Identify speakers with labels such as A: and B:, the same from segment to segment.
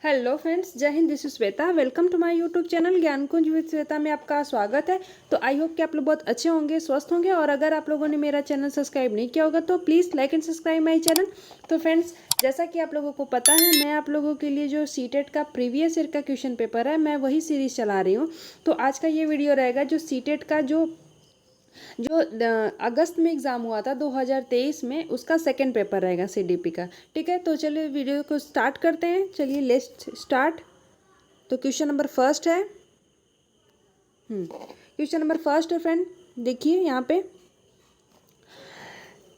A: Hello friends, Jai Hind. This is Shweta. Welcome to my YouTube channel Gyan Kunj with Shweta में आपका स्वागत है। तो आई होप कि आप लोग बहुत अच्छे होंगे, स्वस्थ होंगे। और अगर आप लोगों ने मेरा चैनल सब्सक्राइब नहीं किया होगा तो please like and subscribe my channel. तो फ्रेंड्स, जैसा कि आप लोगों को पता है, मैं आप लोगों के लिए जो सीटेट का प्रीवियस ईयर का क्वेश्चन पेपर है, मैं वही सीरीज़ चला रही हूँ। तो आज का ये वीडियो रहेगा जो सीटेट का जो जो अगस्त में एग्ज़ाम हुआ था 2023 में, उसका सेकंड पेपर रहेगा सीडीपी का। ठीक है, तो चलिए वीडियो को स्टार्ट करते हैं। चलिए लेट्स स्टार्ट। तो क्वेश्चन नंबर फर्स्ट है। क्वेश्चन नंबर फर्स्ट है फ्रेंड, देखिए यहाँ पे।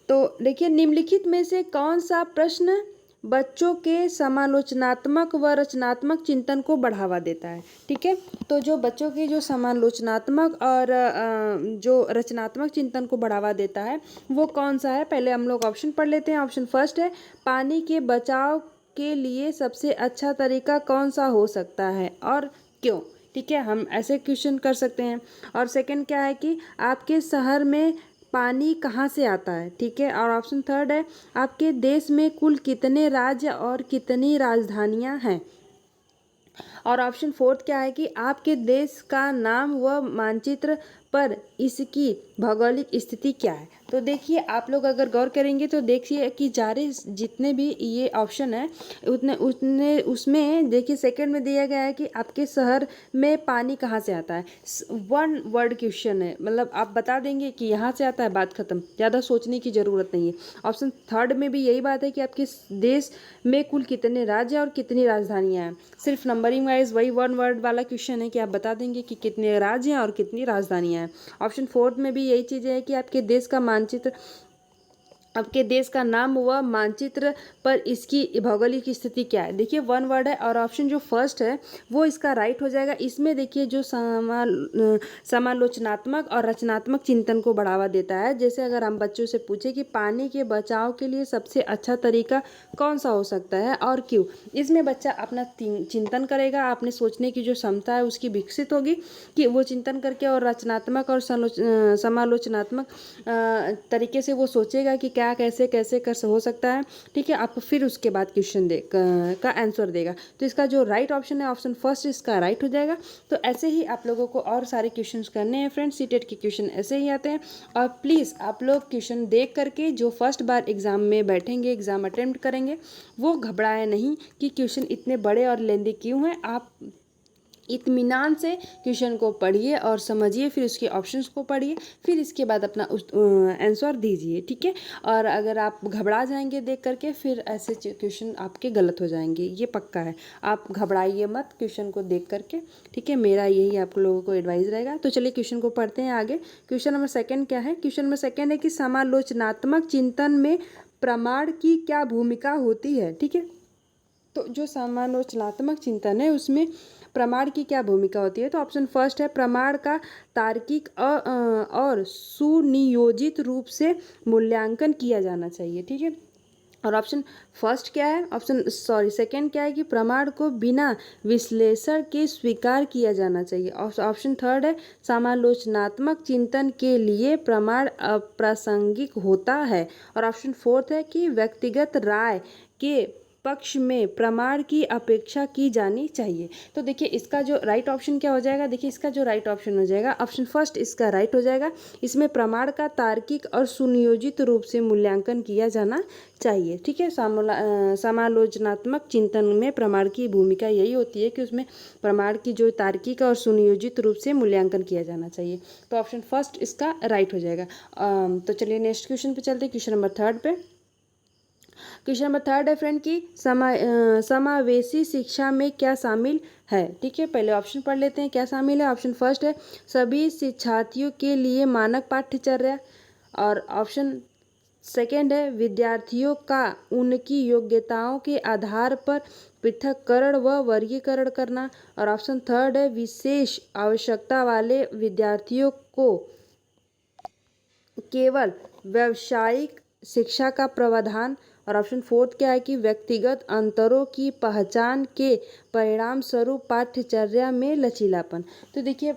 A: तो देखिए, निम्नलिखित में से कौन सा प्रश्न बच्चों के समालोचनात्मक व रचनात्मक चिंतन को बढ़ावा देता है। ठीक है, तो जो बच्चों के जो समालोचनात्मक और जो रचनात्मक चिंतन को बढ़ावा देता है वो कौन सा है, पहले हम लोग ऑप्शन पढ़ लेते हैं। ऑप्शन फर्स्ट है, पानी के बचाव के लिए सबसे अच्छा तरीका कौन सा हो सकता है और क्यों। ठीक है, हम ऐसे क्वेश्चन कर सकते हैं। और सेकंड क्या है कि आपके शहर में पानी कहाँ से आता है। ठीक है, और ऑप्शन थर्ड है, आपके देश में कुल कितने राज्य और कितनी राजधानियाँ हैं। और ऑप्शन फोर्थ क्या है कि आपके देश का नाम व मानचित्र पर इसकी भौगोलिक स्थिति क्या है। तो देखिए, आप लोग अगर गौर करेंगे तो देखिए कि सारे जितने भी ये ऑप्शन है उतने उतने उसमें देखिए सेकंड में दिया गया है कि आपके शहर में पानी कहाँ से आता है। वन वर्ड क्वेश्चन है, मतलब आप बता देंगे कि यहाँ से आता है, बात खत्म, ज़्यादा सोचने की ज़रूरत नहीं है। ऑप्शन थर्ड में भी यही बात है कि आपके देश में कुल कितने राज्य और कितनी राजधानियाँ हैं। सिर्फ नंबरिंग वाइज वही वन वर्ड वाला क्वेश्चन है कि आप बता देंगे कि कितने राज्य हैं और कितनी राजधानियाँ हैं। ऑप्शन फोर्थ में भी यही चीज़ है कि आपके देश का मानचित्र, आपके देश का नाम व मानचित्र पर इसकी भौगोलिक स्थिति क्या है। देखिए वन वर्ड है और ऑप्शन जो फर्स्ट है वो इसका राइट हो जाएगा। इसमें देखिए जो समालोचनात्मक और रचनात्मक चिंतन को बढ़ावा देता है। जैसे अगर हम बच्चों से पूछे कि पानी के बचाव के लिए सबसे अच्छा तरीका कौन सा हो सकता है और क्यों, इसमें बच्चा अपना चिंतन करेगा, अपने सोचने की जो क्षमता है उसकी विकसित होगी कि वो चिंतन करके और रचनात्मक और समालोचनात्मक तरीके से वो सोचेगा कि क्या कैसे कैसे कर हो सकता है। ठीक है, आपको फिर उसके बाद क्वेश्चन का आंसर देगा। तो इसका जो राइट ऑप्शन है ऑप्शन फर्स्ट, इसका राइट हो जाएगा। तो ऐसे ही आप लोगों को और सारे क्वेश्चंस करने हैं फ्रेंड्स। सीटेट के क्वेश्चन ऐसे ही आते हैं। और प्लीज़ आप लोग क्वेश्चन देख करके जो फर्स्ट बार एग्ज़ाम में बैठेंगे, एग्ज़ाम अटेम्प्ट करेंगे, वो घबराए नहीं कि क्वेश्चन इतने बड़े और लेंदी क्यों हैं। आप इत्मीनान से क्वेश्चन को पढ़िए और समझिए, फिर उसके ऑप्शंस को पढ़िए, फिर इसके बाद अपना आंसर दीजिए। ठीक है, और अगर आप घबरा जाएंगे देख करके फिर ऐसे क्वेश्चन आपके गलत हो जाएंगे, ये पक्का है। आप घबराइए मत क्वेश्चन को देख करके। ठीक है, मेरा यही आप लोगों को एडवाइस रहेगा। तो चलिए क्वेश्चन को पढ़ते हैं आगे। क्वेश्चन नंबर सेकेंड क्या है। क्वेश्चन नंबर सेकेंड है कि समालोचनात्मक चिंतन में प्रमाण की क्या भूमिका होती है। ठीक है, तो जो समालोचनात्मक चिंतन है उसमें प्रमाण की क्या भूमिका होती है। तो ऑप्शन फर्स्ट है, प्रमाण का तार्किक और सुनियोजित रूप से मूल्यांकन किया जाना चाहिए। ठीक है, और ऑप्शन फर्स्ट क्या है, सेकंड क्या है कि प्रमाण को बिना विश्लेषण के स्वीकार किया जाना चाहिए। ऑप्शन थर्ड है, समालोचनात्मक चिंतन के लिए प्रमाण अप्रासंगिक होता है। और ऑप्शन फोर्थ है कि व्यक्तिगत राय के पक्ष में प्रमाण की अपेक्षा की जानी चाहिए। तो देखिए इसका जो राइट ऑप्शन क्या हो जाएगा। देखिए इसका जो राइट ऑप्शन हो जाएगा ऑप्शन फर्स्ट, इसका राइट हो जाएगा। इसमें प्रमाण का तार्किक और सुनियोजित रूप से मूल्यांकन किया जाना चाहिए। ठीक है, समालोचनात्मक चिंतन में प्रमाण की भूमिका यही होती है कि उसमें प्रमाण की जो तार्किक और सुनियोजित रूप से मूल्यांकन किया जाना चाहिए। तो ऑप्शन फर्स्ट इसका राइट हो जाएगा। तो चलिए नेक्स्ट क्वेश्चन पे चलते हैं, क्वेश्चन नंबर थर्ड पे। क्वेश्चन नंबर थर्ड है फ्रेंड की समावेशी शिक्षा में क्या शामिल है। ठीक है, पहले ऑप्शन पढ़ लेते हैं क्या शामिल है। ऑप्शन फर्स्ट है, सभी शिक्षार्थियों के लिए मानक पाठ्यचर्या। और ऑप्शन सेकेंड है, विद्यार्थियों का उनकी योग्यताओं के आधार पर पृथक्करण व वर्गीकरण करना। और ऑप्शन थर्ड है, विशेष आवश्यकता वाले विद्यार्थियों को केवल व्यावसायिक शिक्षा का प्रावधान। और ऑप्शन फोर्थ क्या है कि व्यक्तिगत अंतरों की पहचान के परिणाम स्वरूप पाठ्यचर्या में लचीलापन। तो देखिए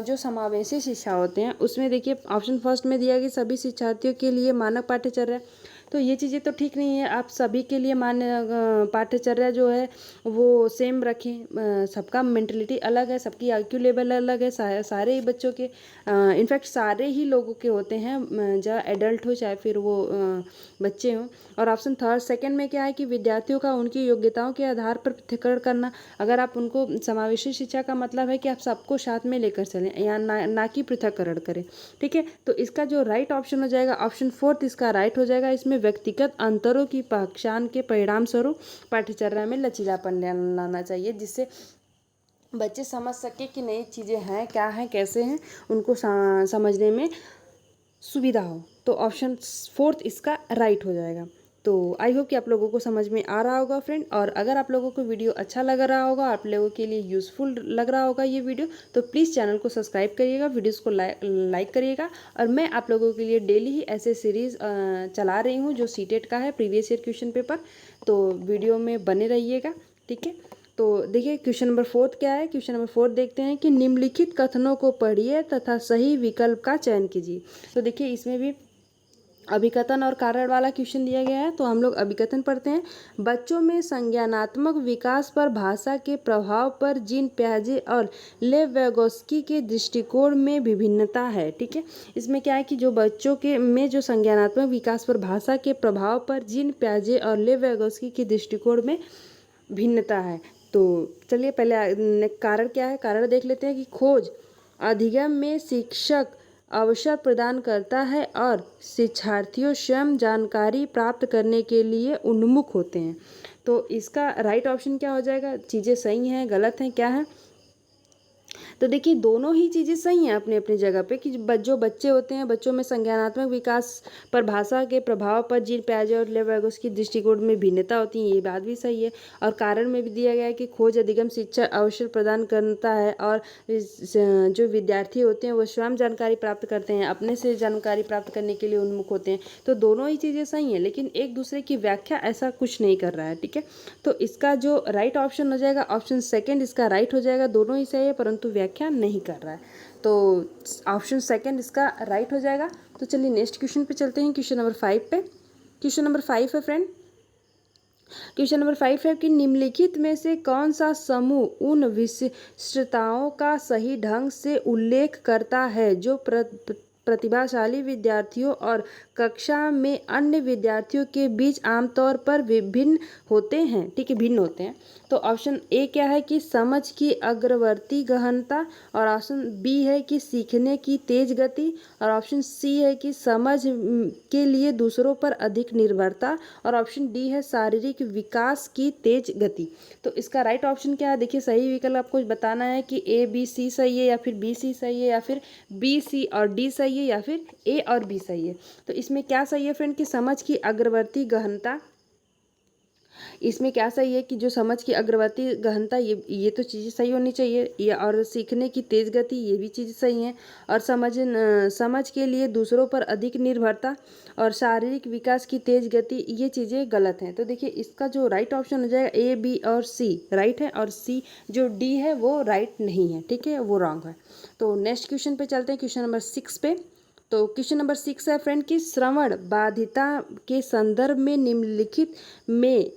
A: जो समावेशी शिक्षा होते हैं उसमें देखिए ऑप्शन फर्स्ट में दिया कि सभी शिक्षार्थियों के लिए मानक पाठ्यचर्या। तो ये चीज़ें तो ठीक नहीं है। आप सभी के लिए पाठ्यचर्या जो है वो सेम रखें। सबका मेंटलिटी अलग है, सबकी आईक्यू लेवल अलग है, सारे ही बच्चों के, इनफैक्ट सारे ही लोगों के होते हैं, चाहे एडल्ट हो चाहे फिर वो बच्चे हों। और ऑप्शन थर्ड सेकंड में क्या है कि विद्यार्थियों का उनकी योग्यताओं के आधार पर पृथक्करण करना। अगर आप उनको, समावेशी शिक्षा का मतलब है कि आप सबको साथ में लेकर चलें या ना कि पृथक्करण करें। ठीक है, तो इसका जो राइट ऑप्शन हो जाएगा ऑप्शन फोर्थ इसका राइट हो जाएगा। इसमें व्यक्तिगत अंतरों की पहचान के परिणाम स्वरूप पाठ्यचर्या में लचीलापन लाना चाहिए, जिससे बच्चे समझ सके कि नई चीज़ें हैं, क्या हैं, कैसे हैं, उनको समझने में सुविधा हो। तो ऑप्शन फोर्थ इसका राइट हो जाएगा। तो आई होप कि आप लोगों को समझ में आ रहा होगा फ्रेंड। और अगर आप लोगों को वीडियो अच्छा लग रहा होगा, आप लोगों के लिए यूज़फुल लग रहा होगा ये वीडियो, तो प्लीज़ चैनल को सब्सक्राइब करिएगा, वीडियोस को लाइक करिएगा। और मैं आप लोगों के लिए डेली ही ऐसे सीरीज़ चला रही हूँ जो सीटेट का है, प्रीवियस ईयर क्वेश्चन पेपर। तो वीडियो में बने रहिएगा, ठीक है। तो देखिए क्वेश्चन नंबर फोर्थ क्या है। क्वेश्चन नंबर फोर्थ देखते हैं कि निम्नलिखित कथनों को पढ़िए तथा सही विकल्प का चयन कीजिए। तो देखिए इसमें भी अभिकथन और कारण वाला क्वेश्चन दिया गया है। तो हम लोग अभिकथन पढ़ते हैं। बच्चों में संज्ञानात्मक विकास पर भाषा के प्रभाव पर जीन प्याजे और लेव वैगोस्की के दृष्टिकोण में विभिन्नता है। ठीक है, इसमें क्या है कि जो बच्चों के में जो संज्ञानात्मक विकास पर भाषा के प्रभाव पर जीन प्याजे और लेव वैगोस्की के दृष्टिकोण में भिन्नता है। तो चलिए पहले कारण क्या है, कारण देख लेते हैं कि खोज अधिगम में शिक्षक अवसर प्रदान करता है और शिक्षार्थियों स्वयं जानकारी प्राप्त करने के लिए उन्मुख होते हैं। तो इसका राइट ऑप्शन क्या हो जाएगा, चीज़ें सही हैं गलत हैं क्या है। तो देखिए दोनों ही चीज़ें सही हैं अपने अपनी जगह पे कि जो बच्चे होते हैं, बच्चों में संज्ञानात्मक विकास पर भाषा के प्रभाव पर जीन पियाजे और लेव वैगोस्की दृष्टिकोण में भिन्नता होती है, ये बात भी सही है। और कारण में भी दिया गया है कि खोज अधिगम शिक्षा अवसर प्रदान करता है और जो विद्यार्थी होते हैं वो स्वयं जानकारी प्राप्त करते हैं, अपने से जानकारी प्राप्त करने के लिए उन्मुख होते हैं। तो दोनों ही चीज़ें सही हैं, लेकिन एक दूसरे की व्याख्या ऐसा कुछ नहीं कर रहा है। ठीक है, तो इसका जो राइट ऑप्शन हो जाएगा ऑप्शन सेकेंड इसका राइट हो जाएगा। दोनों ही सही है परंतु व्याख्या नहीं कर रहा है, तो ऑप्शन सेकंड इसका राइट हो जाएगा। तो चलिए नेक्स्ट क्वेश्चन पे चलते हैं, क्वेश्चन नंबर 5 पे। क्वेश्चन नंबर 5 है फ्रेंड, क्वेश्चन नंबर 5 है कि निम्नलिखित में से कौन सा समूह उन विशिष्टताओं का सही ढंग से उल्लेख करता है जो प्रतिभाशाली विद्यार्थियों और कक्षा में अन्य विद्यार्थियों के बीच आमतौर पर विभिन्न होते हैं। ठीक है, भिन्न होते हैं। तो ऑप्शन ए क्या है कि समझ की अग्रवर्ती गहनता, और ऑप्शन बी है कि सीखने की तेज गति, और ऑप्शन सी है कि समझ के लिए दूसरों पर अधिक निर्भरता, और ऑप्शन डी है शारीरिक विकास की तेज गति। तो इसका राइट ऑप्शन क्या है, देखिए सही विकल्प आपको बताना है कि ए बी सी सही है या फिर बी सी सही है या फिर बी सी और डी सही है या फिर ए और बी सही है। तो इसमें क्या सही है फ्रेंड कि समझ की अग्रवर्ती गहनता, इसमें क्या सही है कि जो समझ की अग्रवर्ती गहनता ये तो चीज़ें सही होनी चाहिए, ये और सीखने की तेज गति ये भी चीज़ें सही हैं, और समझ के लिए दूसरों पर अधिक निर्भरता और शारीरिक विकास की तेज गति ये चीज़ें गलत हैं। तो देखिए इसका जो राइट ऑप्शन हो जाएगा ए बी और सी राइट है, और सी जो डी है वो राइट नहीं है। ठीक है, वो रॉन्ग है। तो नेक्स्ट क्वेश्चन पे चलते हैं, क्वेश्चन नंबर 6 पे। तो क्वेश्चन नंबर 6 है फ्रेंड कि श्रवण बाधिता के संदर्भ में निम्नलिखित में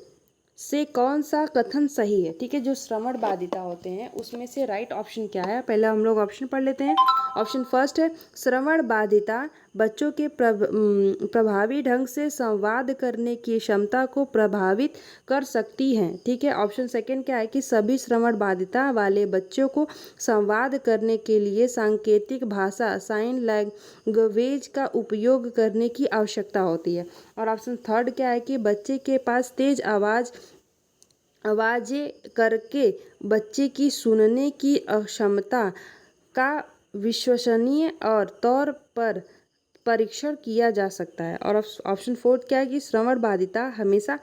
A: से कौन सा कथन सही है। ठीक है, जो श्रवण बाधिता होते हैं उसमें से राइट ऑप्शन क्या है, पहले हम लोग ऑप्शन पढ़ लेते हैं। ऑप्शन फर्स्ट है श्रवण बाधिता बच्चों के प्रभावी ढंग से संवाद करने की क्षमता को प्रभावित कर सकती हैं। ठीक है, ऑप्शन सेकंड क्या है कि सभी श्रवण बाधिता वाले बच्चों को संवाद करने के लिए सांकेतिक भाषा साइन लैंग्वेज का उपयोग करने की आवश्यकता होती है। और ऑप्शन थर्ड क्या है कि बच्चे के पास तेज आवाज़ें करके बच्चे की सुनने की अक्षमता का विश्वसनीय और तौर पर परीक्षण किया जा सकता है। और ऑप्शन फोर्थ क्या है कि श्रवण बाधिता हमेशा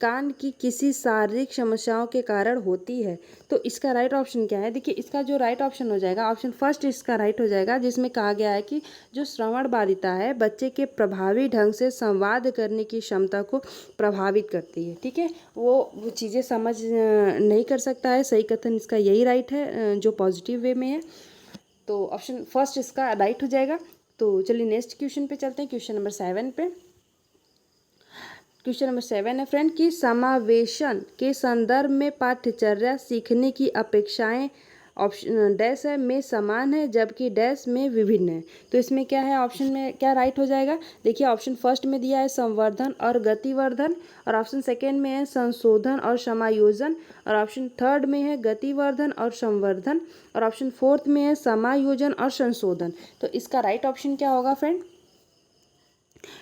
A: कान की किसी शारीरिक समस्याओं के कारण होती है। तो इसका राइट ऑप्शन क्या है, देखिए इसका जो राइट ऑप्शन हो जाएगा ऑप्शन फर्स्ट इसका राइट हो जाएगा, जिसमें कहा गया है कि जो श्रवण बाधिता है बच्चे के प्रभावी ढंग से संवाद करने की क्षमता को प्रभावित करती है। ठीक है, वो चीज़ें समझ नहीं कर सकता है, सही कथन इसका यही राइट है जो पॉजिटिव वे में है। तो ऑप्शन फर्स्ट इसका राइट हो जाएगा। तो चलिए नेक्स्ट क्वेश्चन पे चलते हैं, क्वेश्चन नंबर 7 पे। क्वेश्चन नंबर 7 है फ्रेंड कि समावेशन के संदर्भ में पाठ्यचर्या सीखने की अपेक्षाएं ऑप्शन डैश है में समान है जबकि डैश में विभिन्न है। तो इसमें क्या है, ऑप्शन में क्या राइट हो जाएगा। देखिए ऑप्शन फर्स्ट में दिया है संवर्धन और गतिवर्धन, और ऑप्शन सेकेंड में है संशोधन और समायोजन, और ऑप्शन थर्ड में है गतिवर्धन और संवर्धन, और ऑप्शन फोर्थ में है समायोजन और संशोधन। तो इसका राइट ऑप्शन क्या होगा फ्रेंड।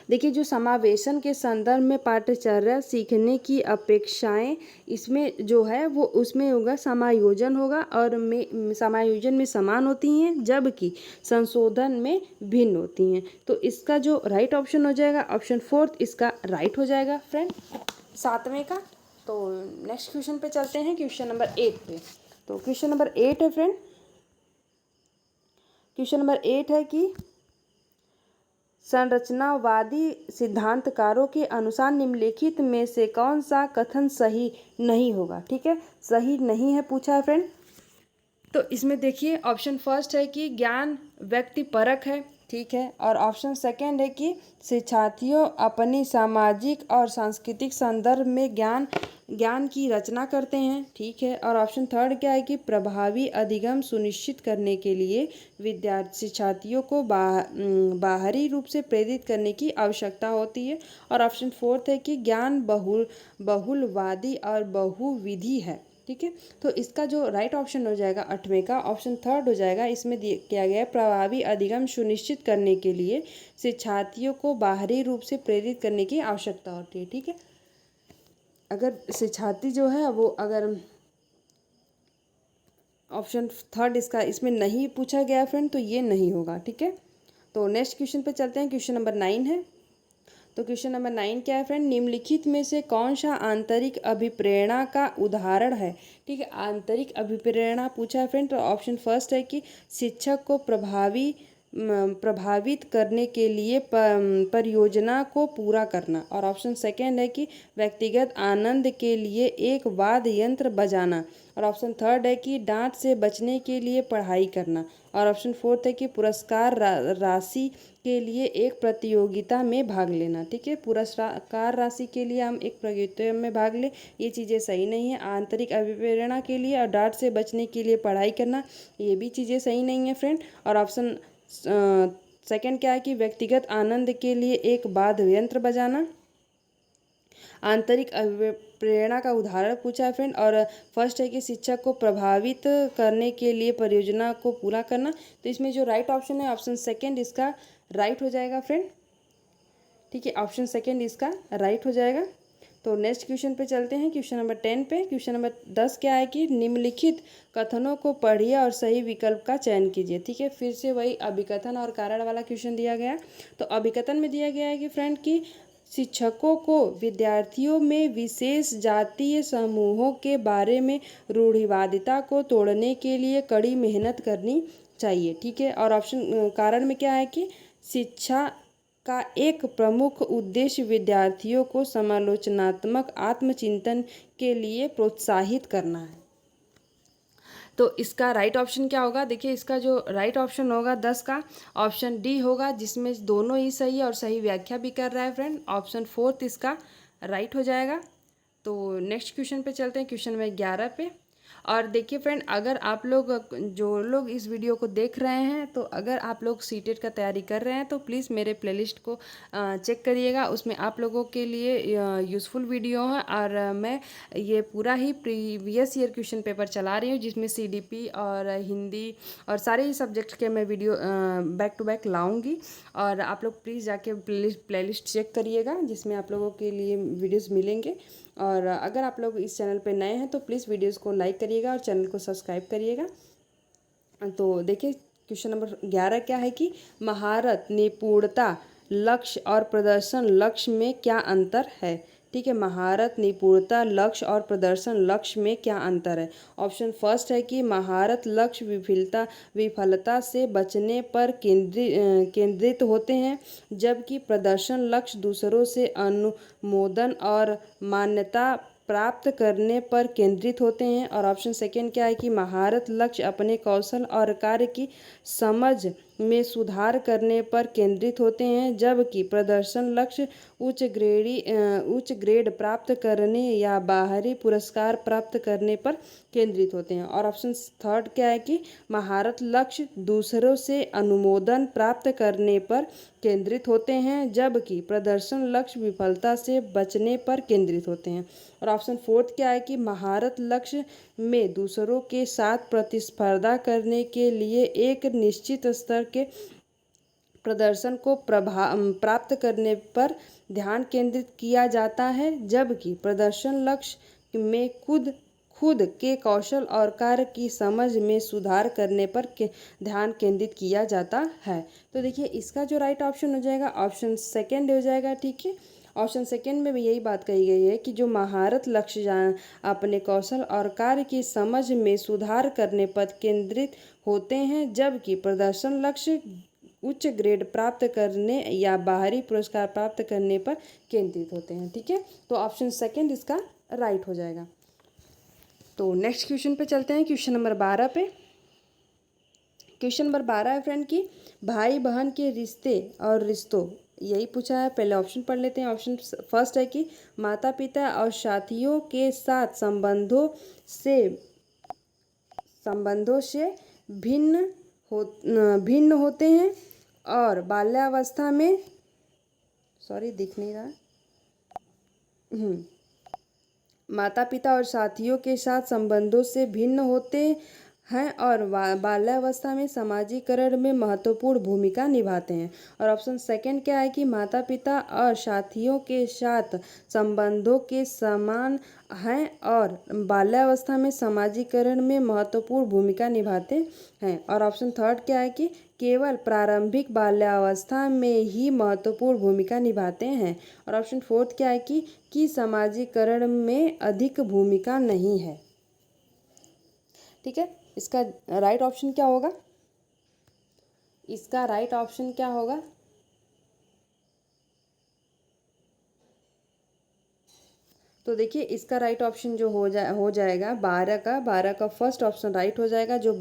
A: देखिए जो समावेशन के संदर्भ में पाठ्यचर्या सीखने की अपेक्षाएं, इसमें जो है वो उसमें होगा समायोजन होगा, और में समायोजन में समान होती हैं जबकि संशोधन में भिन्न होती हैं। तो इसका जो राइट ऑप्शन हो जाएगा ऑप्शन फोर्थ इसका राइट हो जाएगा फ्रेंड 7वें का। तो नेक्स्ट क्वेश्चन पे चलते हैं, क्वेश्चन नंबर 8 पे। तो क्वेश्चन नंबर 8 है फ्रेंड, क्वेश्चन नंबर 8 है कि संरचनावादी सिद्धांतकारों के अनुसार निम्नलिखित में से कौन सा कथन सही नहीं होगा। ठीक है, सही नहीं है पूछा है फ्रेंड। तो इसमें देखिए ऑप्शन फर्स्ट है कि ज्ञान व्यक्तिपरक है, ठीक है, और ऑप्शन सेकंड है कि शिक्षार्थियों अपनी सामाजिक और सांस्कृतिक संदर्भ में ज्ञान की रचना करते हैं, ठीक है, और ऑप्शन थर्ड क्या है कि प्रभावी अधिगम सुनिश्चित करने के लिए शिक्षार्थियों को बाहरी रूप से प्रेरित करने की आवश्यकता होती है, और ऑप्शन फोर्थ है कि ज्ञान बहुलवादी और बहुविधि है। ठीक है, तो इसका जो राइट ऑप्शन हो जाएगा 8वें का ऑप्शन थर्ड हो जाएगा। इसमें किया गया है प्रभावी अधिगम सुनिश्चित करने के लिए शिक्षार्थियों को बाहरी रूप से प्रेरित करने की आवश्यकता होती है। ठीक है, अगर शिक्षार्थी जो है वो अगर ऑप्शन थर्ड इसका इसमें नहीं पूछा गया फ्रेंड तो ये नहीं होगा। ठीक है, तो नेक्स्ट क्वेश्चन पे चलते हैं, क्वेश्चन नंबर 9 है। तो क्वेश्चन नंबर 9 क्या है फ्रेंड, निम्नलिखित में से कौन सा आंतरिक अभिप्रेरणा का उदाहरण है। ठीक है, आंतरिक अभिप्रेरणा पूछा है फ्रेंड। तो ऑप्शन फर्स्ट है कि शिक्षक को प्रभावित करने के लिए परियोजना को पूरा करना, और ऑप्शन सेकेंड है कि व्यक्तिगत आनंद के लिए एक वाद्य यंत्र बजाना, और ऑप्शन थर्ड है कि डांट से बचने के लिए पढ़ाई करना, और ऑप्शन फोर्थ है कि पुरस्कार राशि के लिए एक प्रतियोगिता में भाग लेना। ठीक है, पुरस्कार राशि के लिए हम एक प्रतियोगिता में भाग लें, ये चीज़ें सही नहीं है। आंतरिक अभिप्रेरणा के लिए और डांट से बचने के लिए पढ़ाई करना, ये भी चीज़ें सही नहीं है फ्रेंड। और ऑप्शन सेकंड क्या है कि व्यक्तिगत आनंद के लिए एक वाद्य यंत्र बजाना। आंतरिक अभिप्रेरणा का उदाहरण पूछा है फ्रेंड, और फर्स्ट है कि शिक्षक को प्रभावित करने के लिए परियोजना को पूरा करना। तो इसमें जो राइट ऑप्शन है ऑप्शन सेकंड इसका राइट हो जाएगा फ्रेंड। ठीक है, ऑप्शन सेकंड इसका राइट हो जाएगा। तो नेक्स्ट क्वेश्चन पे चलते हैं, क्वेश्चन नंबर 10 पे। क्वेश्चन नंबर 10 क्या है कि निम्नलिखित कथनों को पढ़िए और सही विकल्प का चयन कीजिए। ठीक है, फिर से वही अभिकथन और कारण वाला क्वेश्चन दिया गया है। तो अभिकथन में दिया गया है कि फ्रेंड की शिक्षकों को विद्यार्थियों में विशेष जातीय समूहों के बारे में रूढ़िवादिता को तोड़ने के लिए कड़ी मेहनत करनी चाहिए। ठीक है, और ऑप्शन कारण में क्या है कि शिक्षा का एक प्रमुख उद्देश्य विद्यार्थियों को समालोचनात्मक आत्मचिंतन के लिए प्रोत्साहित करना है। तो इसका राइट ऑप्शन क्या होगा, देखिए इसका जो राइट ऑप्शन होगा 10 का ऑप्शन डी होगा, जिसमें दोनों ही सही है और सही व्याख्या भी कर रहा है फ्रेंड। ऑप्शन फोर्थ इसका राइट हो जाएगा। तो नेक्स्ट क्वेश्चन पे चलते हैं, क्वेश्चन नंबर 11 पे। और देखिए फ्रेंड, अगर आप लोग जो लोग इस वीडियो को देख रहे हैं, तो अगर आप लोग सीटेट का तैयारी कर रहे हैं तो प्लीज़ मेरे प्लेलिस्ट को चेक करिएगा, उसमें आप लोगों के लिए यूज़फुल वीडियो है। और मैं ये पूरा ही प्रीवियस ईयर क्वेश्चन पेपर चला रही हूँ, जिसमें सीडीपी और हिंदी और सारे ही सब्जेक्ट के मैं वीडियो बैक टू बैक लाऊंगी। और आप लोग प्लीज़ जाके प्लेलिस्ट चेक करिएगा, जिसमें आप लोगों के लिए वीडियोज़ मिलेंगे। और अगर आप लोग इस चैनल पे नए हैं तो प्लीज़ वीडियोस को लाइक करिएगा और चैनल को सब्सक्राइब करिएगा। तो देखिए क्वेश्चन नंबर 11 क्या है कि महारत, निपुणता, लक्ष्य और प्रदर्शन लक्ष्य में क्या अंतर है। ठीक है, महारत, निपुणता, लक्ष्य और प्रदर्शन लक्ष्य में क्या अंतर है। ऑप्शन फर्स्ट है कि महारत लक्ष्य विफलता से बचने पर केंद्रित होते हैं, जबकि प्रदर्शन लक्ष्य दूसरों से अनुमोदन और मान्यता प्राप्त करने पर केंद्रित होते हैं। और ऑप्शन सेकेंड क्या है कि महारत लक्ष्य अपने कौशल और कार्य की समझ में सुधार करने पर केंद्रित होते हैं, जबकि प्रदर्शन लक्ष्य उच्च ग्रेड प्राप्त करने या बाहरी पुरस्कार प्राप्त करने पर केंद्रित होते हैं। और ऑप्शन थर्ड क्या है कि महारत लक्ष्य दूसरों से अनुमोदन प्राप्त करने पर केंद्रित होते हैं, जबकि प्रदर्शन लक्ष्य विफलता से बचने पर केंद्रित होते हैं। और ऑप्शन फोर्थ क्या है कि महारत लक्ष्य में दूसरों के साथ प्रतिस्पर्धा करने के लिए एक निश्चित स्तर के प्रदर्शन को प्राप्त करने पर ध्यान केंद्रित किया जाता है, जबकि प्रदर्शन लक्ष्य में खुद के कौशल और कार्य की समझ में सुधार करने पर ध्यान केंद्रित किया जाता है। तो देखिए इसका जो राइट ऑप्शन हो जाएगा ऑप्शन सेकेंड हो जाएगा। ठीक है, ऑप्शन सेकेंड में भी यही बात कही गई है कि जो महारत लक्ष्य अपने कौशल और कार्य की समझ में सुधार करने पर केंद्रित होते हैं, जबकि प्रदर्शन लक्ष्य उच्च ग्रेड प्राप्त करने या बाहरी पुरस्कार प्राप्त करने पर केंद्रित होते हैं। ठीक है, तो ऑप्शन सेकेंड इसका राइट हो जाएगा। तो नेक्स्ट क्वेश्चन पे चलते हैं, क्वेश्चन नंबर 12 पे। क्वेश्चन नंबर 12 है फ्रेंड कि भाई बहन के रिश्ते और रिश्तों, यही पूछा है। पहले ऑप्शन पढ़ लेते हैं। ऑप्शन फर्स्ट है कि माता पिता और साथियों के साथ संबंधों से भिन्न होते हैं और बाल्यावस्था में दिख नहीं रहा। माता पिता और साथियों के साथ संबंधों से भिन्न होते हैं और बाल्यावस्था में समाजीकरण में महत्वपूर्ण भूमिका निभाते हैं। और ऑप्शन सेकंड क्या है कि माता पिता और साथियों के साथ संबंधों के समान हैं और बाल्यावस्था में समाजीकरण में महत्वपूर्ण भूमिका निभाते हैं। और ऑप्शन थर्ड क्या है कि केवल प्रारंभिक बाल्यावस्था में ही महत्वपूर्ण भूमिका निभाते हैं। और ऑप्शन फोर्थ क्या है कि समाजीकरण में अधिक भूमिका नहीं है। ठीक है, इसका राइट ऑप्शन क्या होगा? इसका राइट ऑप्शन क्या होगा? तो देखिए इसका राइट ऑप्शन जो हो जाएगा 12 का फर्स्ट ऑप्शन राइट हो जाएगा। जो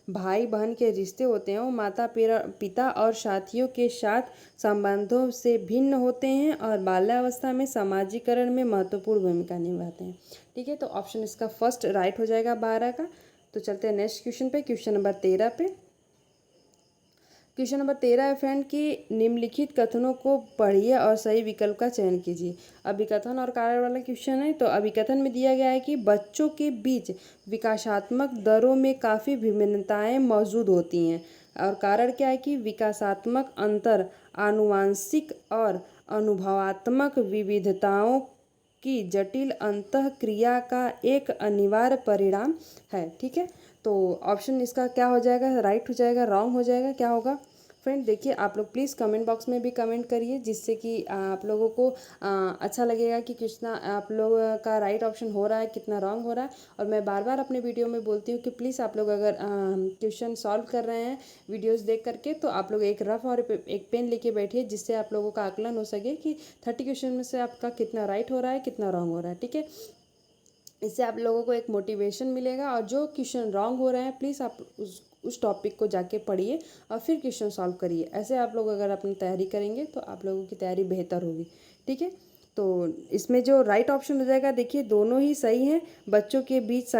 A: भाई बहन के रिश्ते होते हैं वो माता पिता और साथियों के साथ संबंधों से भिन्न होते हैं और बाल्यावस्था में समाजीकरण में महत्वपूर्ण भूमिका निभाते हैं। ठीक है, तो ऑप्शन इसका फर्स्ट राइट हो जाएगा 12 का। तो चलते हैं नेक्स्ट क्वेश्चन पे, क्वेश्चन नंबर 13 पे। क्वेश्चन नंबर 13 है फ्रेंड कि निम्नलिखित कथनों को पढ़िए और सही विकल्प का चयन कीजिए। अभिकथन और कार्य वाला क्वेश्चन है। तो अभिकथन में दिया गया है कि बच्चों के बीच विकासात्मक दरों में काफ़ी विभिन्नताएं मौजूद होती हैं। और कारण क्या है कि विकासात्मक अंतर आनुवांशिक और अनुभवात्मक विविधताओं की जटिल अंतःक्रिया का एक अनिवार्य परिणाम है। ठीक है, तो ऑप्शन इसका क्या हो जाएगा? राइट हो जाएगा, रॉन्ग हो जाएगा, क्या होगा? फ्रेंड देखिए आप लोग प्लीज़ कमेंट बॉक्स में भी कमेंट करिए, जिससे कि आप लोगों को अच्छा लगेगा कि कितना आप लोग का राइट ऑप्शन हो रहा है, कितना रॉन्ग हो रहा है। और मैं बार बार अपने वीडियो में बोलती हूँ कि प्लीज़ आप लोग अगर क्वेश्चन सॉल्व कर रहे हैं वीडियोस देख करके, तो आप लोग एक रफ और एक पेन लेके बैठिए, जिससे आप लोगों का आकलन हो सके कि 30 क्वेश्चन में से आपका कितना राइट हो रहा है, कितना रॉन्ग हो रहा है। ठीक है, इससे आप लोगों को एक मोटिवेशन मिलेगा। और जो क्वेश्चन रॉन्ग हो रहे हैं प्लीज़ आप उस टॉपिक को जाके पढ़िए और फिर क्वेश्चन सॉल्व करिए। ऐसे आप लोग अगर अपनी तैयारी करेंगे तो आप लोगों की तैयारी बेहतर होगी। ठीक है, तो इसमें जो राइट ऑप्शन हो जाएगा, देखिए दोनों ही सही हैं। बच्चों के बीच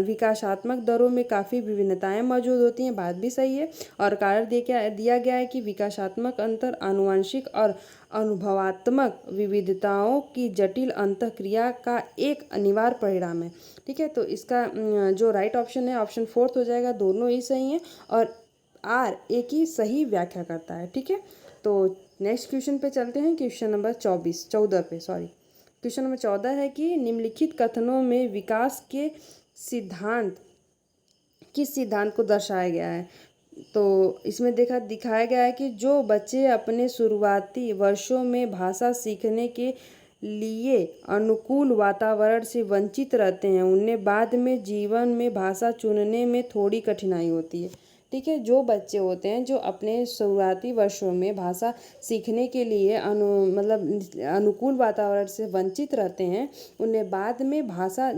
A: विकासात्मक दरों में काफ़ी विभिन्नताएं मौजूद होती हैं, बात भी सही है। और कारण दिया गया है कि विकासात्मक अंतर आनुवंशिक और अनुभवात्मक विविधताओं की जटिल अंतःक्रिया का एक अनिवार्य परिणाम है। ठीक है, तो इसका जो राइट ऑप्शन है ऑप्शन फोर्थ हो जाएगा। दोनों ही सही हैं और आर एक ही सही व्याख्या करता है। ठीक है, तो नेक्स्ट क्वेश्चन पे चलते हैं, क्वेश्चन नंबर 14 पे क्वेश्चन नंबर 14 है कि निम्नलिखित कथनों में विकास के किस सिद्धांत को दर्शाया गया है। तो इसमें दिखाया गया है कि जो बच्चे अपने शुरुआती वर्षों में भाषा सीखने के लिए अनुकूल वातावरण से वंचित रहते हैं, उन्हें बाद में जीवन में भाषा चुनने में थोड़ी कठिनाई होती है। ठीक है। जो बच्चे होते हैं जो अपने शुरुआती वर्षों में भाषा सीखने के लिए अनुकूल वातावरण से वंचित रहते हैं, उन्हें बाद में भाषा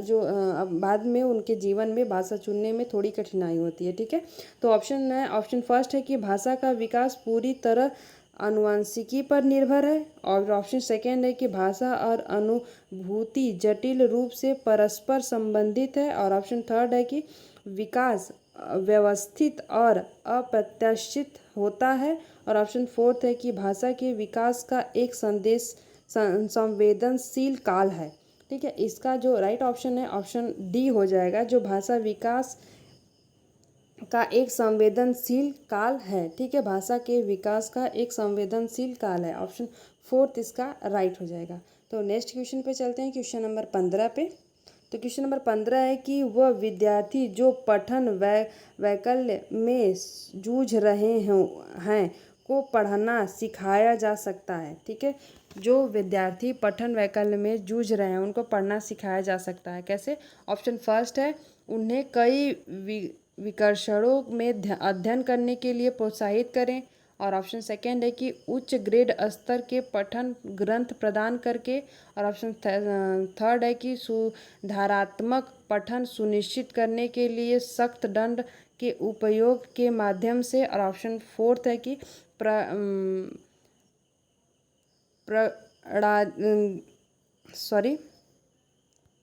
A: बाद में उनके जीवन में भाषा चुनने में थोड़ी कठिनाई होती है, ठीक है। तो ऑप्शन फर्स्ट है कि भाषा का विकास पूरी तरह आनुवंशिकी पर निर्भर है, और ऑप्शन सेकेंड है कि भाषा और अनुभूति जटिल रूप से परस्पर संबंधित है, और ऑप्शन थर्ड है कि विकास व्यवस्थित और अप्रत्याशित होता है, और ऑप्शन फोर्थ है कि भाषा के विकास का एक संवेदनशील काल है, ठीक है। इसका जो राइट ऑप्शन है ऑप्शन डी हो जाएगा, जो भाषा विकास का एक संवेदनशील काल है, ठीक है। भाषा के विकास का एक संवेदनशील काल है, ऑप्शन फोर्थ इसका राइट हो जाएगा। तो नेक्स्ट क्वेश्चन पे चलते हैं, क्वेश्चन नंबर 15 पे। तो क्वेश्चन नंबर 15 है कि वह विद्यार्थी जो पठन वैकल्य में जूझ रहे हैं को पढ़ना सिखाया जा सकता है, ठीक है। जो विद्यार्थी पठन वैकल्य में जूझ रहे हैं उनको पढ़ना सिखाया जा सकता है, कैसे? ऑप्शन फर्स्ट है उन्हें कई विकर्षणों में अध्ययन करने के लिए प्रोत्साहित करें, और ऑप्शन सेकेंड है कि उच्च ग्रेड स्तर के पठन ग्रंथ प्रदान करके, और ऑप्शन थर्ड है कि सुधारात्मक पठन सुनिश्चित करने के लिए सख्त दंड के उपयोग के माध्यम से, और ऑप्शन फोर्थ है कि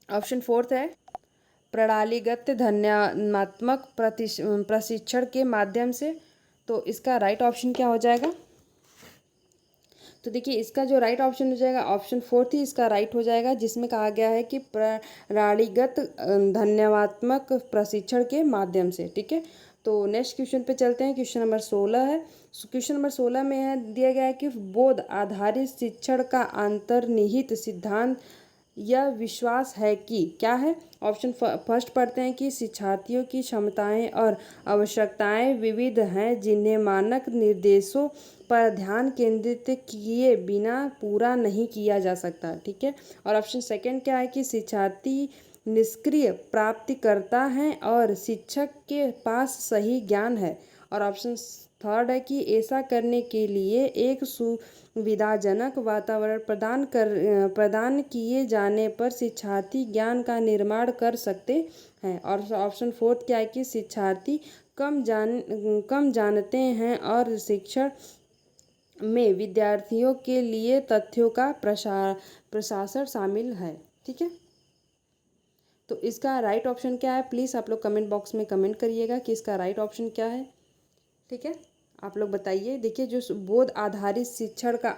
A: ऑप्शन फोर्थ है प्रणालीगत ध्यानात्मक प्रशिक्षण के माध्यम से। तो इसका राइट ऑप्शन क्या हो जाएगा? तो देखिए इसका जो राइट ऑप्शन हो जाएगा ऑप्शन फोर्थ ही इसका राइट हो जाएगा, जिसमें कहा गया है कि प्रणालीगत ध्यानात्मक प्रशिक्षण के माध्यम से, ठीक है। तो नेक्स्ट क्वेश्चन पे चलते हैं, क्वेश्चन नंबर 16 है। क्वेश्चन नंबर 16 में है दिया गया है कि बोध आधारित शिक्षण का अंतर्निहित सिद्धांत यह विश्वास है कि क्या है। ऑप्शन फर्स्ट पढ़ते हैं कि शिक्षार्थियों की क्षमताएं और आवश्यकताएं विविध हैं, जिन्हें मानक निर्देशों पर ध्यान केंद्रित किए बिना पूरा नहीं किया जा सकता, ठीक है। और ऑप्शन सेकंड क्या है कि शिक्षार्थी निष्क्रिय प्राप्तिकर्ता हैं और शिक्षक के पास सही ज्ञान है, और ऑप्शन थर्ड है कि ऐसा करने के लिए एक सुविधाजनक वातावरण प्रदान किए जाने पर शिक्षार्थी ज्ञान का निर्माण कर सकते हैं, और ऑप्शन फोर्थ क्या है कि शिक्षार्थी कम जानते हैं और शिक्षण में विद्यार्थियों के लिए तथ्यों का प्रशासन शामिल है, ठीक है। तो इसका राइट ऑप्शन क्या है? प्लीज़ आप लोग कमेंट बॉक्स में कमेंट करिएगा कि इसका राइट ऑप्शन क्या है, ठीक है। आप लोग बताइए। देखिए जो बोध आधारित शिक्षण का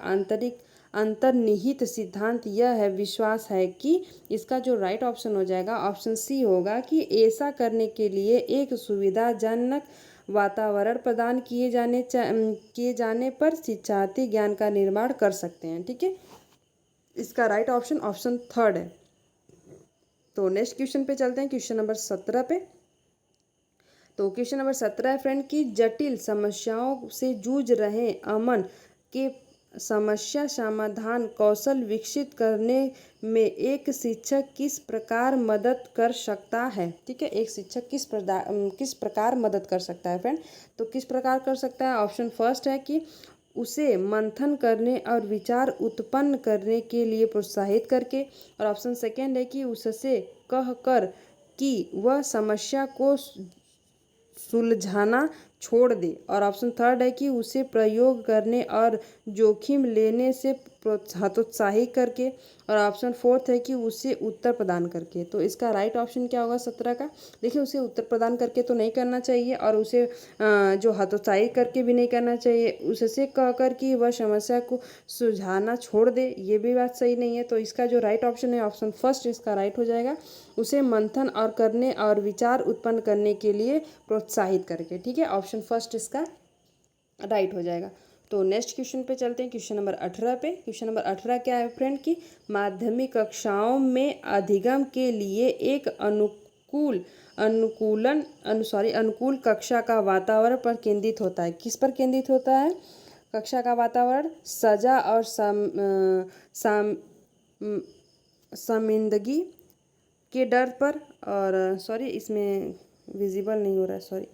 A: अंतर्निहित सिद्धांत यह है विश्वास है कि इसका जो राइट ऑप्शन हो जाएगा ऑप्शन सी होगा, कि ऐसा करने के लिए एक सुविधाजनक वातावरण प्रदान किए जाने पर शिक्षार्थी ज्ञान का निर्माण कर सकते हैं, ठीक है। इसका राइट ऑप्शन ऑप्शन थर्ड है। तो नेक्स्ट क्वेश्चन पे चलते हैं, क्वेश्चन नंबर 17 पे। तो क्वेश्चन नंबर 17 है फ्रेंड की जटिल समस्याओं से जूझ रहे अमन के समस्या समाधान कौशल विकसित करने में एक शिक्षक किस प्रकार मदद कर सकता है, ठीक है। एक शिक्षक किस प्रकार मदद कर सकता है फ्रेंड? तो किस प्रकार कर सकता है? ऑप्शन फर्स्ट है कि उसे मंथन करने और विचार उत्पन्न करने के लिए प्रोत्साहित करके, और ऑप्शन सेकेंड है कि उससे कह कर कि वह समस्या को सुलझाना छोड़ दे, और ऑप्शन थर्ड है कि उसे प्रयोग करने और जोखिम लेने से हतोत्साहित करके, और ऑप्शन फोर्थ है कि उसे उत्तर प्रदान करके। तो इसका राइट ऑप्शन क्या होगा 17 का? देखिए उसे उत्तर प्रदान करके तो नहीं करना चाहिए, और उसे जो हतोत्साहित करके भी नहीं करना चाहिए, उससे कहकर कि वह समस्या को सुलझाना छोड़ दे, ये भी बात सही नहीं है। तो इसका जो राइट ऑप्शन है ऑप्शन फर्स्ट इसका राइट हो जाएगा, उसे मंथन और करने और विचार उत्पन्न करने के लिए प्रोत्साहित करके, ठीक है। ऑप्शन फर्स्ट इसका राइट हो जाएगा। तो नेक्स्ट क्वेश्चन पे चलते हैं, क्वेश्चन नंबर 18 पे। क्वेश्चन नंबर 18 क्या है फ्रेंड की माध्यमिक कक्षाओं में अधिगम के लिए एक अनुकूल कक्षा का वातावरण पर केंद्रित होता है। किस पर केंद्रित होता है? कक्षा का वातावरण सजा और शर्मिंदगी के डर पर, और सॉरी इसमें विजिबल नहीं हो रहा है, सॉरी।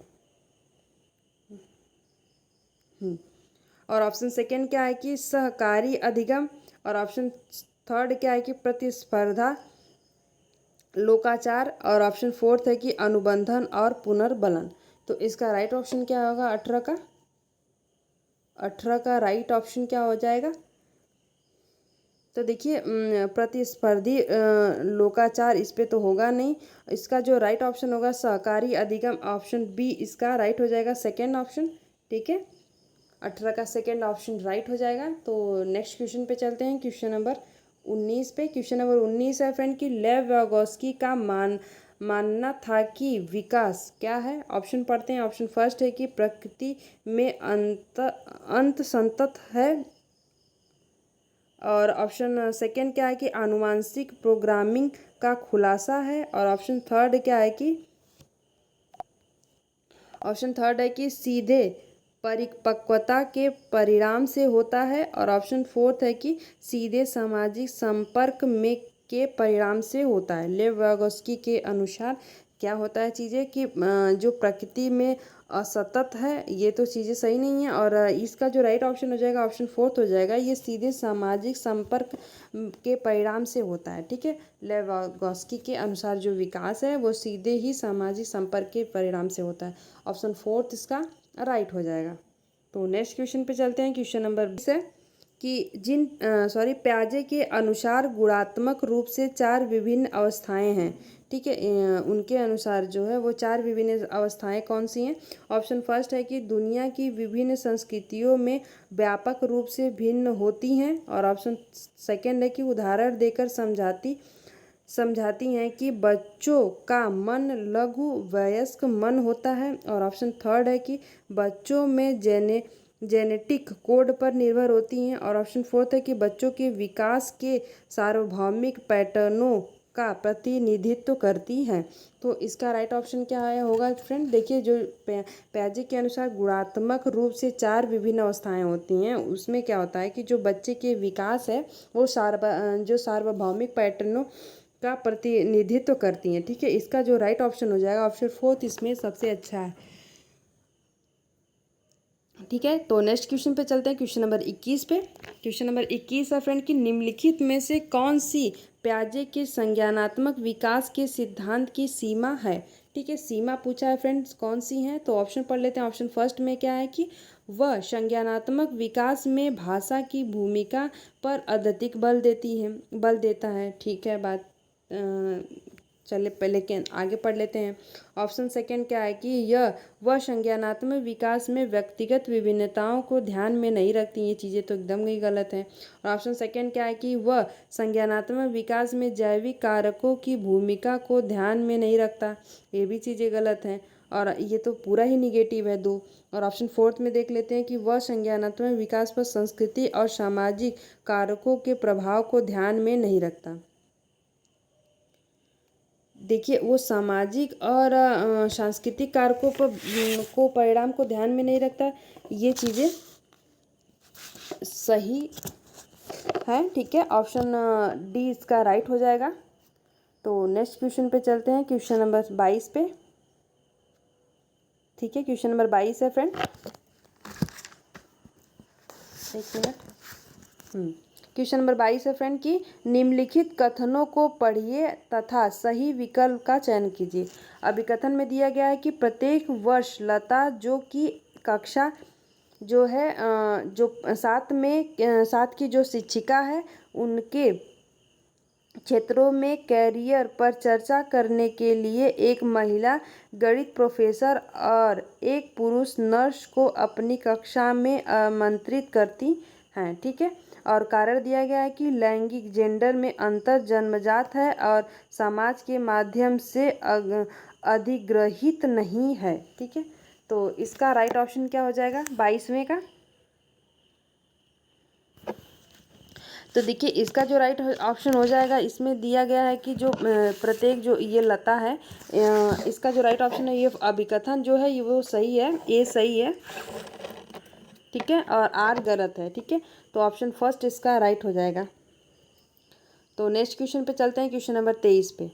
A: और ऑप्शन सेकेंड क्या है कि सहकारी अधिगम, और ऑप्शन थर्ड क्या है कि प्रतिस्पर्धा लोकाचार, और ऑप्शन फोर्थ है कि अनुबंधन और पुनर्बलन। तो इसका राइट ऑप्शन क्या होगा? 18 का राइट ऑप्शन क्या हो जाएगा? तो देखिए प्रतिस्पर्धी लोकाचार इस पे तो होगा नहीं। इसका जो राइट ऑप्शन होगा सहकारी अधिगम, ऑप्शन बी इसका राइट हो जाएगा, सेकेंड ऑप्शन। ठीक है, 18 का सेकेंड ऑप्शन राइट हो जाएगा। तो नेक्स्ट क्वेश्चन पे चलते हैं, क्वेश्चन नंबर 19 पे। क्वेश्चन नंबर 19 है फ्रेंड कि लेव वागोस्की का मानना था कि विकास क्या है? ऑप्शन पढ़ते हैं। ऑप्शन फर्स्ट है कि प्रकृति में अंत संतत है, और ऑप्शन सेकेंड क्या है कि आनुवांशिक प्रोग्रामिंग का खुलासा है, और ऑप्शन थर्ड क्या है कि सीधे परिपक्वता के परिणाम से होता है, और ऑप्शन फोर्थ है कि सीधे सामाजिक संपर्क में के परिणाम से होता है। लेव वागोस्की के अनुसार क्या होता है चीज़ें कि जो प्रकृति में असतत है, ये तो चीज़ें सही नहीं है, और इसका जो राइट ऑप्शन हो जाएगा ऑप्शन फोर्थ हो जाएगा, ये सीधे सामाजिक संपर्क के परिणाम से होता है। ठीक है, लेव वागोस्की के अनुसार जो विकास है वो सीधे ही सामाजिक संपर्क के परिणाम से होता है। ऑप्शन फोर्थ इसका राइट हो जाएगा। तो नेक्स्ट क्वेश्चन पे चलते हैं। क्वेश्चन नंबर 20 है कि प्याजे के अनुसार गुणात्मक रूप से 4 विभिन्न अवस्थाएं हैं। ठीक है, उनके अनुसार जो है वो 4 विभिन्न अवस्थाएं कौन सी हैं? ऑप्शन फर्स्ट है कि दुनिया की विभिन्न संस्कृतियों में व्यापक रूप से भिन्न होती हैं, और ऑप्शन सेकेंड है कि उदाहरण देकर समझाती हैं कि बच्चों का मन लघु वयस्क मन होता है, और ऑप्शन थर्ड है कि बच्चों में जेनेटिक कोड पर निर्भर होती हैं, और ऑप्शन फोर्थ है कि बच्चों के विकास के सार्वभौमिक पैटर्नों का प्रतिनिधित्व करती हैं। तो इसका राइट ऑप्शन क्या है होगा फ्रेंड? देखिए, जो प्याजे के अनुसार गुणात्मक रूप से 4 विभिन्न अवस्थाएं होती हैं, उसमें क्या होता है कि जो बच्चे के विकास है वो सार्वभौमिक पैटर्नों का प्रतिनिधित्व करती हैं। ठीक है, इसका जो राइट ऑप्शन हो जाएगा ऑप्शन फोर्थ इसमें सबसे अच्छा है। ठीक है, तो नेक्स्ट क्वेश्चन पे चलते हैं, क्वेश्चन नंबर 21 पे। क्वेश्चन नंबर 21 है फ्रेंड कि निम्नलिखित में से कौन सी प्याजे के संज्ञानात्मक विकास के सिद्धांत की सीमा है? ठीक है, सीमा पूछा है फ्रेंड्स, कौन सी है? तो ऑप्शन पढ़ लेते हैं। ऑप्शन फर्स्ट में क्या है कि वह संज्ञानात्मक विकास में भाषा की भूमिका पर अत्यधिक बल देता है। ठीक है, बात चले पहले के आगे पढ़ लेते हैं। ऑप्शन सेकेंड क्या है कि वह संज्ञानात्मक विकास में व्यक्तिगत विभिन्नताओं को ध्यान में नहीं रखती। ये चीज़ें तो एकदम ही गलत हैं। और ऑप्शन सेकेंड क्या है कि वह संज्ञानात्मक विकास में जैविक कारकों की भूमिका को ध्यान में नहीं रखता। ये भी चीज़ें गलत हैं, और ये तो पूरा ही निगेटिव है 2। और ऑप्शन फोर्थ में देख लेते हैं कि वह संज्ञानात्मक विकास पर संस्कृति और सामाजिक कारकों के प्रभाव को ध्यान में नहीं रखता। देखिए, वो सामाजिक और सांस्कृतिक कारकों को परिणाम को ध्यान में नहीं रखता। ये चीज़ें सही है। ठीक है, ऑप्शन डी इसका राइट हो जाएगा। तो नेक्स्ट क्वेश्चन पे चलते हैं, क्वेश्चन नंबर 22 पे। ठीक है, क्वेश्चन नंबर 22 है फ्रेंड, एक मिनट। क्वेश्चन नंबर 22 है फ्रेंड कि निम्नलिखित कथनों को पढ़िए तथा सही विकल्प का चयन कीजिए। अभी कथन में दिया गया है कि प्रत्येक वर्ष लता जो कि कक्षा जो है जो 7 की जो शिक्षिका है उनके क्षेत्रों में कैरियर पर चर्चा करने के लिए एक महिला गणित प्रोफेसर और एक पुरुष नर्स को अपनी कक्षा में आमंत्रित करती हैं। ठीक है, और कारण दिया गया है कि लैंगिक जेंडर में अंतर जन्मजात है और समाज के माध्यम से अधिग्रहित नहीं है। ठीक है, तो इसका राइट ऑप्शन क्या हो जाएगा 22वें का? तो देखिए, इसका जो राइट ऑप्शन हो जाएगा, इसमें दिया गया है कि जो प्रत्येक जो ये लता है, इसका जो राइट ऑप्शन है ये अभिकथन जो है ये वो सही है, ए सही है। ठीक है, और आर गलत है। ठीक है, तो ऑप्शन फर्स्ट इसका राइट हो जाएगा। तो नेक्स्ट क्वेश्चन पे चलते हैं, क्वेश्चन नंबर 23 पे।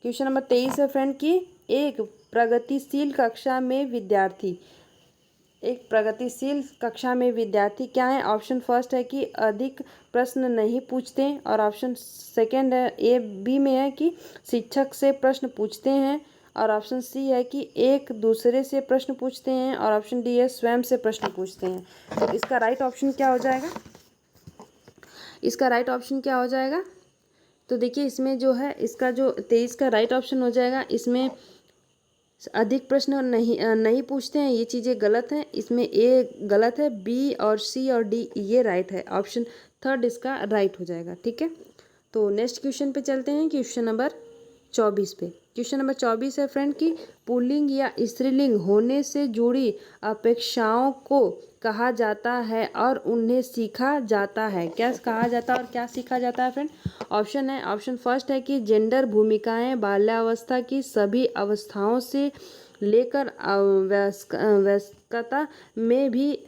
A: क्वेश्चन नंबर 23 है फ्रेंड कि एक प्रगतिशील कक्षा में विद्यार्थी एक प्रगतिशील कक्षा में विद्यार्थी क्या है? ऑप्शन फर्स्ट है कि अधिक प्रश्न नहीं पूछते हैं, और ऑप्शन सेकंड है ए बी में है कि शिक्षक से प्रश्न पूछते हैं, और ऑप्शन सी है कि एक दूसरे से प्रश्न पूछते हैं, और ऑप्शन डी है स्वयं से प्रश्न पूछते हैं। तो इसका राइट ऑप्शन क्या हो जाएगा? इसका राइट ऑप्शन क्या हो जाएगा? तो देखिए इसमें जो है इसका जो 23 का राइट ऑप्शन हो जाएगा। इसमें अधिक प्रश्न नहीं पूछते हैं, ये चीज़ें गलत हैं। इसमें ए गलत है, बी और सी और डी ये राइट है। ऑप्शन थर्ड इसका राइट हो जाएगा। ठीक है, तो नेक्स्ट क्वेश्चन पे चलते हैं, क्वेश्चन नंबर 24 पे। क्वेश्चन नंबर 24 है फ्रेंड कि पुल्लिंग या स्त्रीलिंग होने से जुड़ी अपेक्षाओं को कहा जाता है और उन्हें सीखा जाता है। क्या कहा जाता है और क्या सीखा जाता है फ्रेंड? ऑप्शन है, ऑप्शन फर्स्ट है कि जेंडर भूमिकाएं बाल्यावस्था की सभी अवस्थाओं से लेकर वयस्कता में भी,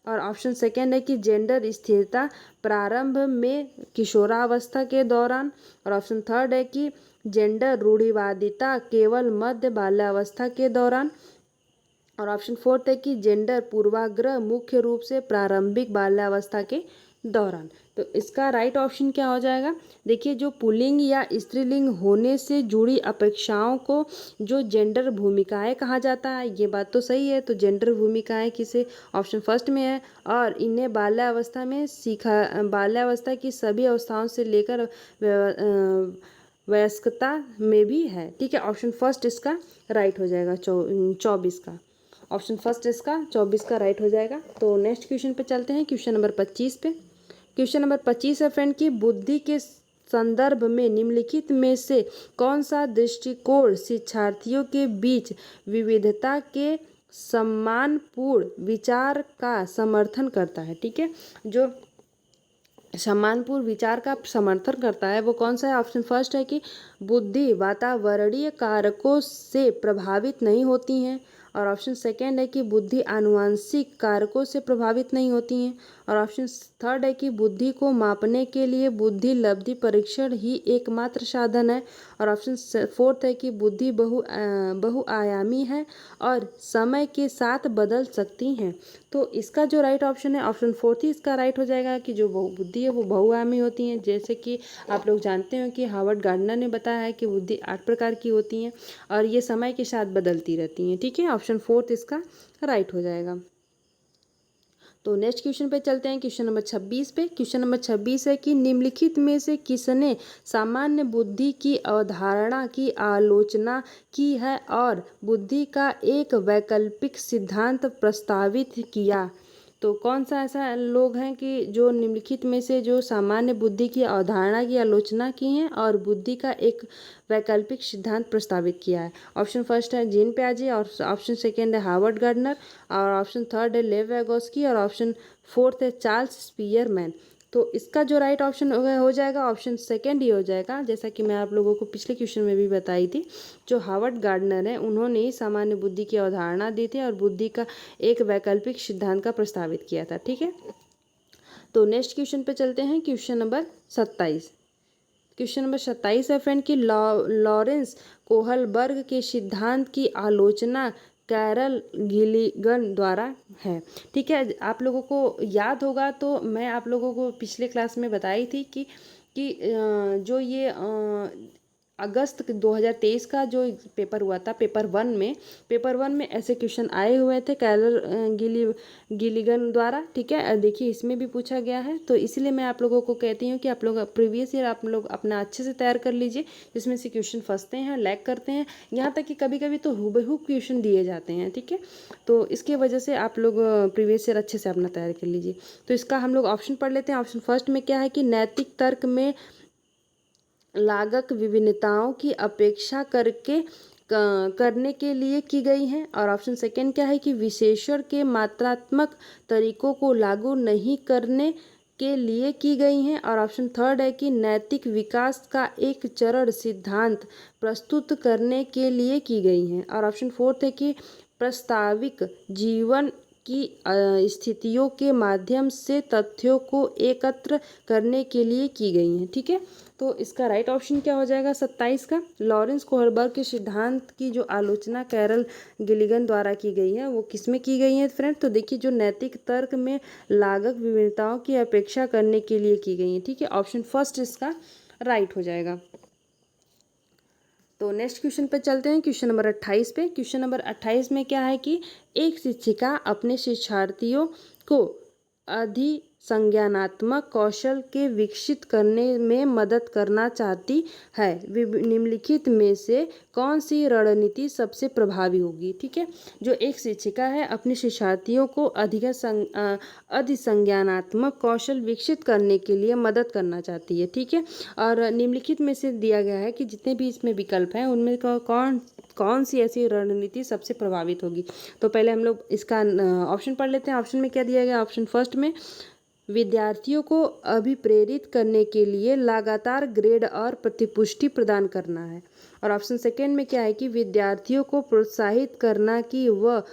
A: और ऑप्शन सेकेंड है कि जेंडर स्थिरता प्रारंभ में किशोरावस्था के दौरान, और ऑप्शन थर्ड है कि जेंडर रूढ़िवादिता केवल मध्य बाल्यावस्था के दौरान, और ऑप्शन फोर्थ है कि जेंडर पूर्वाग्रह मुख्य रूप से प्रारंभिक बाल्यावस्था के दौरान। तो इसका राइट ऑप्शन क्या हो जाएगा? देखिए जो पुल्लिंग या स्त्रीलिंग होने से जुड़ी अपेक्षाओं को जो जेंडर भूमिकाएं कहा जाता है, ये बात तो सही है। तो जेंडर भूमिकाएं किसे? ऑप्शन फर्स्ट में है, और इन्हें बाल्यावस्था की सभी अवस्थाओं से लेकर वयस्कता में भी है। ठीक है, ऑप्शन फर्स्ट इसका राइट हो जाएगा 24 का। ऑप्शन फर्स्ट इसका 24 का राइट हो जाएगा। तो नेक्स्ट क्वेश्चन पे चलते हैं, क्वेश्चन नंबर 25 पे। क्वेश्चन नंबर 25 है फ्रेंड कि बुद्धि के संदर्भ में निम्नलिखित में से कौन सा दृष्टिकोण शिक्षार्थियों के बीच विविधता के सम्मानपूर्ण विचार का समर्थन करता है? ठीक है, जो सम्मानपूर्ण विचार का समर्थन करता है वो कौन सा है? ऑप्शन फर्स्ट है कि बुद्धि वातावरणीय कारकों से प्रभावित नहीं होती हैं, और ऑप्शन सेकेंड है कि बुद्धि आनुवंशिक कारकों से प्रभावित नहीं होती हैं, और ऑप्शन थर्ड है कि बुद्धि को मापने के लिए बुद्धि लब्धि परीक्षण ही एकमात्र साधन है, और ऑप्शन फोर्थ है कि बुद्धि बहुआयामी है और समय के साथ बदल सकती हैं। तो इसका जो राइट ऑप्शन है ऑप्शन फोर्थ ही इसका राइट हो जाएगा कि जो बुद्धि है वो बहुआयामी होती हैं। जैसे कि आप लोग जानते हो कि हार्वर्ड गार्डनर ने बताया है कि बुद्धि 8 प्रकार की होती हैं और ये समय के साथ बदलती रहती हैं। ठीक है, ऑप्शन फोर्थ इसका राइट हो जाएगा। तो नेक्स्ट क्वेश्चन पे चलते हैं, क्वेश्चन नंबर 26 पे। क्वेश्चन नंबर 26 है कि निम्नलिखित में से किसने सामान्य बुद्धि की अवधारणा की आलोचना की है और बुद्धि का एक वैकल्पिक सिद्धांत प्रस्तावित किया? तो कौन सा ऐसा लोग हैं कि जो निम्नलिखित में से जो सामान्य बुद्धि की अवधारणा की आलोचना की हैं और बुद्धि का एक वैकल्पिक सिद्धांत प्रस्तावित किया है? ऑप्शन फर्स्ट है जीन पियाजे, और ऑप्शन सेकेंड है हार्वर्ड गार्डनर, और ऑप्शन थर्ड है लेव वैगोस्की, और ऑप्शन फोर्थ है चार्ल्स स्पीयरमैन। तो इसका जो राइट ऑप्शन हो जाएगा ऑप्शन सेकेंड ही हो जाएगा। जैसा कि मैं आप लोगों को पिछले क्वेश्चन में भी बताई थी, जो हार्वर्ड गार्डनर है उन्होंने ही सामान्य बुद्धि की अवधारणा दी थी और बुद्धि का एक वैकल्पिक सिद्धांत का प्रस्तावित किया था। ठीक है, तो नेक्स्ट क्वेश्चन पे चलते हैं, क्वेश्चन नंबर 27। क्वेश्चन नंबर 27 है फ्रेंड कि लॉरेंस कोहलबर्ग के सिद्धांत की आलोचना कैरल गिलिगन द्वारा है। ठीक है, आप लोगों को याद होगा तो मैं आप लोगों को पिछले क्लास में बताई थी कि जो ये अगस्त 2023 का जो पेपर हुआ था, पेपर वन में ऐसे क्वेश्चन आए हुए थे कैरल गिलिगन द्वारा। ठीक है, देखिए इसमें भी पूछा गया है, तो इसलिए मैं आप लोगों को कहती हूँ कि आप लोग प्रीवियस ईयर आप लोग अपना अच्छे से तैयार कर लीजिए, जिसमें से क्वेश्चन फंसते हैं, लैग करते हैं, यहाँ तक कि कभी कभी तो हुबहू क्वेश्चन दिए जाते हैं। ठीक है, तो इसके वजह से आप लोग प्रीवियस ईयर अच्छे से अपना तैयार कर लीजिए। तो इसका हम लोग ऑप्शन पढ़ लेते हैं। ऑप्शन फर्स्ट में क्या है कि नैतिक तर्क में लागत विभिन्नताओं की अपेक्षा करने के लिए की गई हैं, और ऑप्शन सेकेंड क्या है कि विश्लेषण के मात्रात्मक तरीकों को लागू नहीं करने के लिए की गई हैं, और ऑप्शन थर्ड है कि नैतिक विकास का एक चरण सिद्धांत प्रस्तुत करने के लिए की गई हैं, और ऑप्शन फोर्थ है कि प्रास्ताविक जीवन की स्थितियों के माध्यम से तथ्यों को एकत्र करने के लिए की गई हैं। ठीक है, तो इसका राइट ऑप्शन क्या हो जाएगा 27 का। लॉरेंस कोहलबर्ग के सिद्धांत की जो आलोचना कैरल गिलिगन द्वारा की गई है वो किसमें की गई है फ्रेंड? तो देखिए जो नैतिक तर्क में लागत विभिन्नताओं की अपेक्षा करने के लिए की गई है। ठीक है, ऑप्शन फर्स्ट इसका राइट हो जाएगा। तो नेक्स्ट क्वेश्चन पे चलते हैं, क्वेश्चन नंबर 28 पे। क्वेश्चन नंबर 28 में क्या है कि एक शिक्षिका अपने शिक्षार्थियों को अधिसंज्ञानात्मक कौशल के विकसित करने में मदद करना चाहती है। निम्नलिखित में से कौन सी रणनीति सबसे प्रभावी होगी? ठीक है, जो एक शिक्षिका है अपने शिक्षार्थियों को अधिसंज्ञानात्मक कौशल विकसित करने के लिए मदद करना चाहती है। ठीक है, और निम्नलिखित में से दिया गया है कि जितने भी इसमें विकल्प हैं उनमें कौन सी ऐसी रणनीति सबसे प्रभावित होगी। तो पहले हम लोग इसका ऑप्शन पढ़ लेते हैं। ऑप्शन में क्या दिया गया? ऑप्शन फर्स्ट में विद्यार्थियों को अभिप्रेरित करने के लिए लगातार ग्रेड और प्रतिपुष्टि प्रदान करना है। और ऑप्शन सेकेंड में क्या है कि विद्यार्थियों को प्रोत्साहित करना कि वह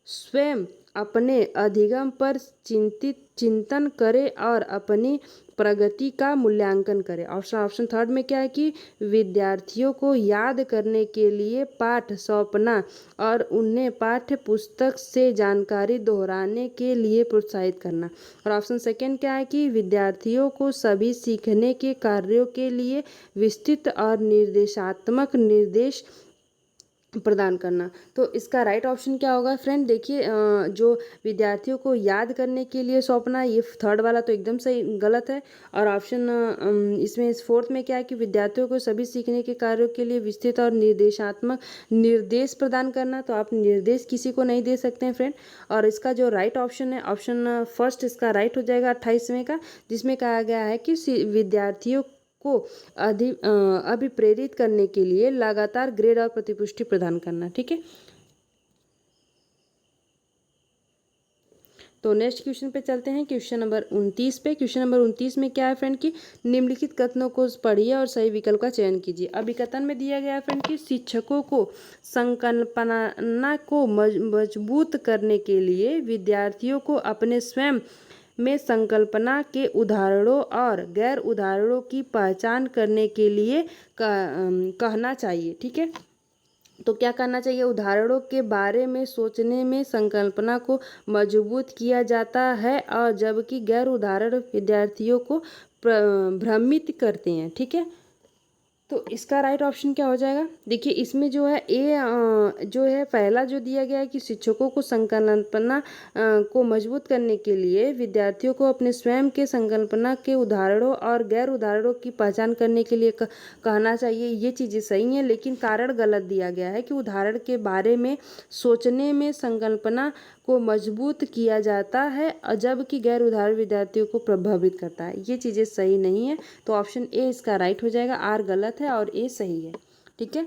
A: स्वयं अपने अधिगम पर चिंतन करे और अपनी प्रगति का मूल्यांकन करे। ऑप्शन थर्ड में क्या है कि विद्यार्थियों को याद करने के लिए पाठ सौंपना और उन्हें पाठ्य पुस्तक से जानकारी दोहराने के लिए प्रोत्साहित करना। और ऑप्शन सेकेंड क्या है कि विद्यार्थियों को सभी सीखने के कार्यों के लिए विस्तृत और निर्देशात्मक निर्देश प्रदान करना। तो इसका राइट ऑप्शन क्या होगा फ्रेंड? देखिए जो विद्यार्थियों को याद करने के लिए सौंपना, ये थर्ड वाला तो एकदम सही गलत है। और ऑप्शन इसमें इस फोर्थ में क्या है कि विद्यार्थियों को सभी सीखने के कार्यों के लिए विस्तृत और निर्देशात्मक निर्देश प्रदान करना, तो आप निर्देश किसी को नहीं दे सकते हैं फ्रेंड। और इसका जो राइट ऑप्शन है ऑप्शन फर्स्ट इसका राइट हो जाएगा 28वें का, जिसमें कहा गया है कि विद्यार्थियों को अभिप्रेरित करने के लिए लगातार ग्रेड और प्रतिपुष्टि प्रदान करना। ठीक है, तो नेक्स्ट क्वेश्चन पे चलते हैं, क्वेश्चन नंबर 29 पे। क्वेश्चन नंबर 29 में क्या है फ्रेंड कि निम्नलिखित कथनों को पढ़िए और सही विकल्प का चयन कीजिए। अभिकथन में दिया गया है फ्रेंड कि शिक्षकों को संकल्पना को मजबूत करने के लिए विद्यार्थियों को अपने स्वयं में संकल्पना के उदाहरणों और गैर उदाहरणों की पहचान करने के लिए कहना चाहिए। ठीक है, तो क्या करना चाहिए? उदाहरणों के बारे में सोचने में संकल्पना को मजबूत किया जाता है और जबकि गैर उदाहरण विद्यार्थियों को भ्रमित करते हैं। ठीक है, तो इसका राइट ऑप्शन क्या हो जाएगा? देखिए इसमें जो है जो है पहला जो दिया गया है कि शिक्षकों को संकल्पना को मजबूत करने के लिए विद्यार्थियों को अपने स्वयं के संकल्पना के उदाहरणों और गैर उदाहरणों की पहचान करने के लिए कहना चाहिए, ये चीज़ें सही हैं, लेकिन कारण गलत दिया गया है कि उदाहरण के बारे में सोचने में संकल्पना को मजबूत किया जाता है जबकि गैर उदाहरण विद्यार्थियों को प्रभावित करता है। ये चीज़ें सही नहीं है, तो ऑप्शन ए इसका राइट हो जाएगा। आर गलत है और ए सही है। ठीक है,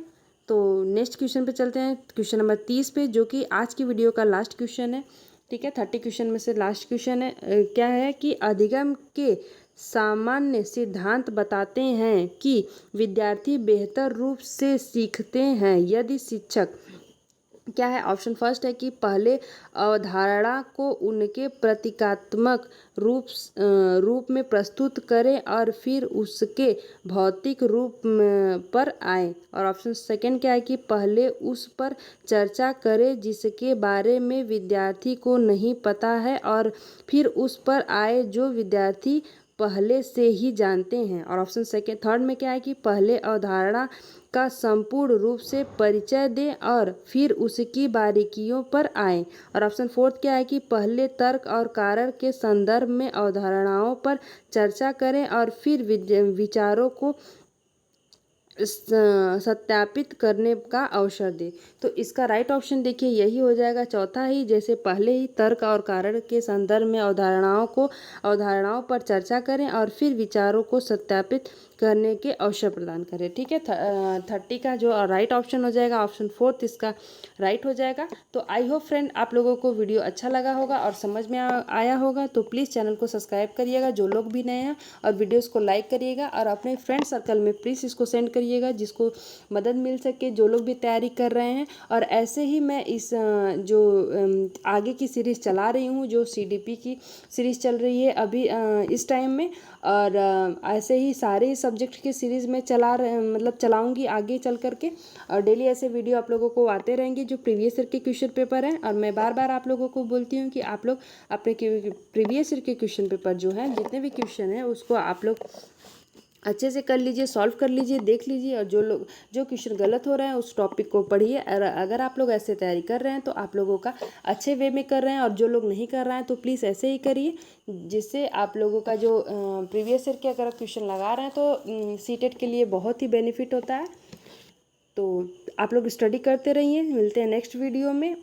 A: तो नेक्स्ट क्वेश्चन पे चलते हैं, क्वेश्चन नंबर 30 पे, जो कि आज की वीडियो का लास्ट क्वेश्चन है। ठीक है, 30 क्वेश्चन में से लास्ट क्वेश्चन है। क्या है कि अधिगम के सामान्य सिद्धांत बताते हैं कि विद्यार्थी बेहतर रूप से सीखते हैं यदि शिक्षक क्या है? ऑप्शन फर्स्ट है कि पहले अवधारणा को उनके प्रतीकात्मक रूप में प्रस्तुत करें और फिर उसके भौतिक रूप पर आए। और ऑप्शन सेकंड क्या है कि पहले उस पर चर्चा करें जिसके बारे में विद्यार्थी को नहीं पता है और फिर उस पर आए जो विद्यार्थी पहले से ही जानते हैं। और ऑप्शन थर्ड में क्या है कि पहले अवधारणा का संपूर्ण रूप से परिचय दें और फिर उसकी बारीकियों पर आएं। और ऑप्शन फोर्थ क्या है कि पहले तर्क और कारण के संदर्भ में अवधारणाओं पर चर्चा करें और फिर विचारों को सत्यापित करने का अवसर दे। तो इसका राइट ऑप्शन देखिए यही हो जाएगा, चौथा ही, जैसे पहले ही तर्क और कारण के संदर्भ में अवधारणाओं पर चर्चा करें और फिर विचारों को सत्यापित करने के अवसर प्रदान करें। ठीक है, 30 का जो राइट ऑप्शन हो जाएगा, ऑप्शन 4 इसका राइट हो जाएगा। तो आई होप फ्रेंड आप लोगों को वीडियो अच्छा लगा होगा और समझ में आया होगा। तो प्लीज़ चैनल को सब्सक्राइब करिएगा जो लोग भी नए हैं, और वीडियोस को लाइक करिएगा और अपने फ्रेंड सर्कल में प्लीज़ इसको सेंड करिएगा जिसको मदद मिल सके, जो लोग भी तैयारी कर रहे हैं। और ऐसे ही मैं इस जो आगे की सीरीज़ चला रही हूँ, जो CDP की सीरीज़ चल रही है अभी इस टाइम में, और ऐसे ही सारे सब्जेक्ट की सीरीज़ में चलाऊंगी आगे चल करके। और डेली ऐसे वीडियो आप लोगों को आते रहेंगे जो प्रीवियस ईयर के क्वेश्चन पेपर हैं। और मैं बार बार आप लोगों को बोलती हूँ कि आप लोग अपने प्रीवियस ईयर के क्वेश्चन पेपर जो हैं, जितने भी क्वेश्चन हैं उसको आप लोग अच्छे से कर लीजिए, सॉल्व कर लीजिए, देख लीजिए। और जो क्वेश्चन गलत हो रहे हैं उस टॉपिक को पढ़िए। और अगर आप लोग ऐसे तैयारी कर रहे हैं तो आप लोगों का अच्छे वे में कर रहे हैं, और जो लोग नहीं कर रहे हैं तो प्लीज़ ऐसे ही करिए, जिससे आप लोगों का जो प्रीवियस ईयर के अगर क्वेश्चन लगा रहे हैं तो सीटेट के लिए बहुत ही बेनिफिट होता है। तो आप लोग स्टडी करते रहिए। मिलते हैं नेक्स्ट वीडियो में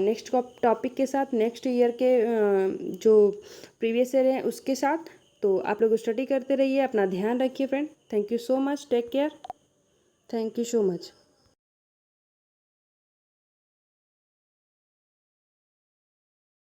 A: नेक्स्ट टॉपिक के साथ, नेक्स्ट ईयर के जो प्रीवियस ईयर है उसके साथ। तो आप लोग स्टडी करते रहिए, अपना ध्यान रखिए friend. Thank you so much, take care, thank you so much.